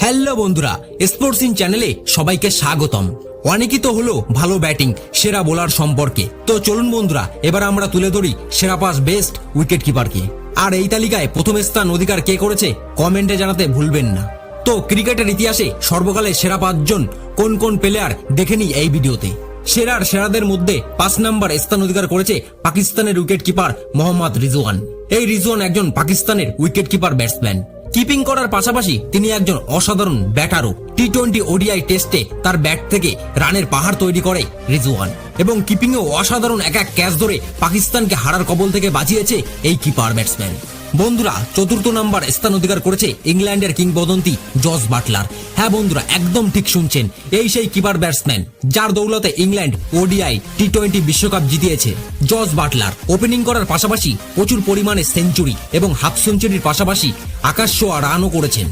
Hello বন্ধুরা, sports in চ্যানেলে সবাইকে স্বাগতম। অনেকই তো হলো ভালো ব্যাটিং সেরা বোলার সম্পর্কে, তো চলুন বন্ধুরা এবার আমরা তুলে ধরি সেরা 5 বেস্ট উইকেট কিপারকে। আর এই তালিকায় প্রথম স্থান অধিকার কে করেছে কমেন্টে জানাতে ভুলবেন না। তো ক্রিকেটের ইতিহাসে সর্বকালের সেরা 5 জন কোন কোন প্লেয়ার দেখে নিই এই ভিডিওতে। সেরাদের মধ্যে 5 নম্বর স্থান অধিকার করেছে পাকিস্তানের উইকেট কিপার মোহাম্মদ রিজওয়ান। এই রিজওয়ান একজন পাকিস্তানের উইকেট কিপার ব্যাটসম্যান। কিপিং করার পাশাপাশি তিনি একজন অসাধারণ ব্যাটারও। টি-20 ওডিআই টেস্টে তার ব্যাট থেকে রানের পাহাড় তৈরি করে রিজওয়ান, এবং কিপিংয়েও অসাধারণ এক ক্যাচ ধরে পাকিস্তানকে হারার কবল থেকে বাঁচিয়েছে এই কিপার ব্যাটসম্যান। বন্ধুরা, 4র্থ নম্বর স্থান অধিকার করেছে ইংল্যান্ডের কিংবদন্তি জস বাটলার। হ্যাঁ বন্ধুরা, একদম ঠিক শুনছেন, এই সেই কিপার ব্যাটসম্যান যার দৌলতে ইংল্যান্ড ওডিআই টি-20 বিশ্বকাপ জিতিয়েছে। জস বাটলার ওপেনিং করার পাশাপাশি প্রচুর পরিমাণে সেঞ্চুরি এবং হাফ সেঞ্চুরির পাশাপাশি আকাশ ছোঁয়া রানও করেছেন,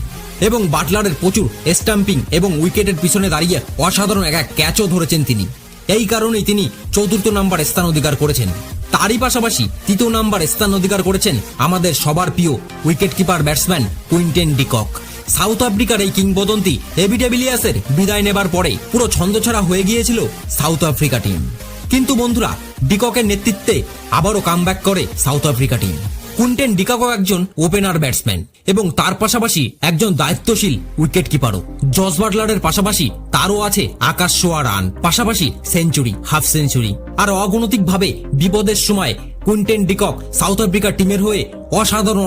এবং বাটলারের প্রচুর স্টাম্পিং এবং উইকেটের পিছনে দাঁড়িয়ে অসাধারণ এক ক্যাচও ধরেছেন তিনি। এই কারণেই তিনি 4র্থ নম্বর স্থান অধিকার করেছেন। তারই পাশাপাশি 3য় নম্বর স্থান অধিকার করেছেন আমাদের সবার প্রিয় wicket keeper batsman Quinton de Kock. South আফ্রিকার এই কিংবদন্তি এবি ডি-ভিলিয়ার্সের বিদায় নেবার পরে পুরো ছন্দছাড়া হয়ে গিয়েছিল সাউথ আফ্রিকা টিম, কিন্তু বন্ধুরা ডিককের নেতৃত্বে আবারও কামব্যাক করে সাউথ আফ্রিকা টিম। কুইন্টেন ডিককও একজন ওপেনার ব্যাটসম্যান এবং তার পাশাপাশি একজন দায়িত্বশীল উইকেট কিপারও। জস বাটলারের পাশাপাশি তারও আছে আকাশ ছোঁয়া রান, পাশাপাশি সেঞ্চুরি, হাফ সেঞ্চুরি, আর অগণতিকভাবে বিপদের সময় কুইন্টেন ডিকক সাউথ আফ্রিকা টিমের হয়ে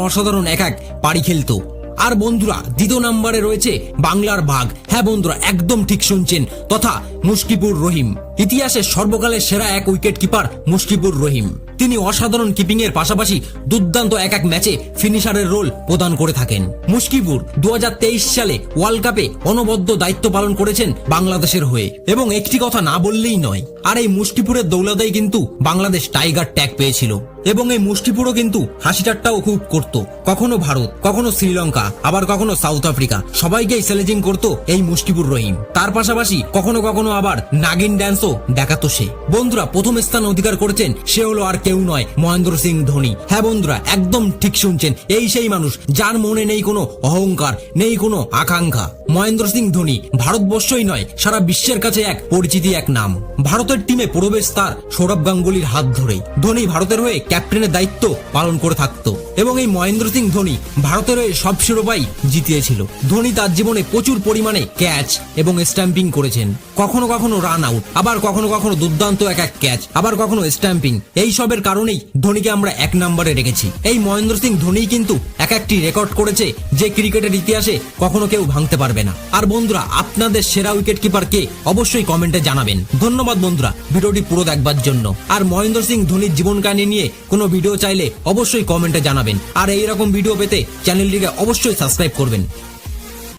অসাধারণ এক পারি খেলতো। আর বন্ধুরা, 2য় নম্বরে রয়েছে বাংলার বাঘ। হ্যাঁ বন্ধুরা, একদম ঠিক শুনছেন, তথা মুশফিকুর রহিম। ইতিহাসের সর্বকালের সেরা এক উইকেট কিপার মুশফিকুর রহিম। তিনি অসাধারণ কিপিং এর পাশাপাশি দুর্দান্ত এক ম্যাচে ফিনিশারের রোল প্রদান করে থাকেন। মুশফিকুর 2023 সালে ওয়ার্ল্ড কাপে অনবদ্য দায়িত্ব পালন করেছেন বাংলাদেশের হয়ে, এবং একটি কথা না বললেই নয়, আর এই মুশফিকুরের দৌলতেই কিন্তু বাংলাদেশ টাইগার ট্যাগ পেয়েছিল। এবং এই মুশফিকুরও কিন্তু হাসি ঠাট্টাও খুব করত, কখনো ভারত, কখনো শ্রীলঙ্কা, আবার কখনো সাউথ আফ্রিকা, সবাইকেই স্যালেজিং করত এই মুশফিকুর রহিম। তার পাশাপাশি কখনো কখনো আবার নাগিন ড্যান্সও দেখাতো সে। বন্ধুরা, প্রথম স্থান অধিকার করেছেন সে হলো আর কেউ নয়, মহেন্দ্র সিং ধোনি। হ্যাঁ বন্ধুরা, একদম ঠিক শুনছেন, এই সেই মানুষ যার মনে নেই কোনো অহংকার, নেই কোনো আকাঙ্ক্ষা। মহেন্দ্র সিং ধোনি ভারতবর্ষই নয়, সারা বিশ্বের কাছে এক পরিচিতি, এক নাম। ভারতের টিমে প্রবেশ তার সৌরভ গাঙ্গুলির হাত ধরেই। ধোনি ভারতের হয়ে ক্যাপ্টেনের দায়িত্ব পালন করে থাকতো, এবং এই মহেন্দ্র সিং ধোনি ভারতের হয়ে সব শিরোপাই জিতিয়েছিল। ধোনি তার জীবনে প্রচুর পরিমাণে ক্যাচ এবং স্ট্যাম্পিং করেছেন, কখনো কখনো রান আউট, আবার কখনো কখনো দুর্দান্ত এক ক্যাচ, আবার কখনো স্ট্যাম্পিং। এই সবের কারণেই ধোনিকে আমরা 1 নম্বরে রেখেছি। এই মহেন্দ্র সিং ধোনি কিন্তু একটি রেকর্ড করেছে যে ক্রিকেটের ইতিহাসে কখনো কেউ ভাঙতে পারবে না। আর বন্ধুরা, আপনাদের সেরা উইকেট কিপার কে অবশ্যই কমেন্টে জানাবেন। ধন্যবাদ বন্ধুরা ভিডিওটি পুরো দেখবার জন্য। আর মহেন্দ্র সিং ধোনির জীবন কাহিনী নিয়ে কোনো ভিডিও চাইলে অবশ্যই কমেন্টে জানাবেন। আর এইরকম ভিডিও পেতে চ্যানেলটিকে অবশ্যই সাবস্ক্রাইব করবেন।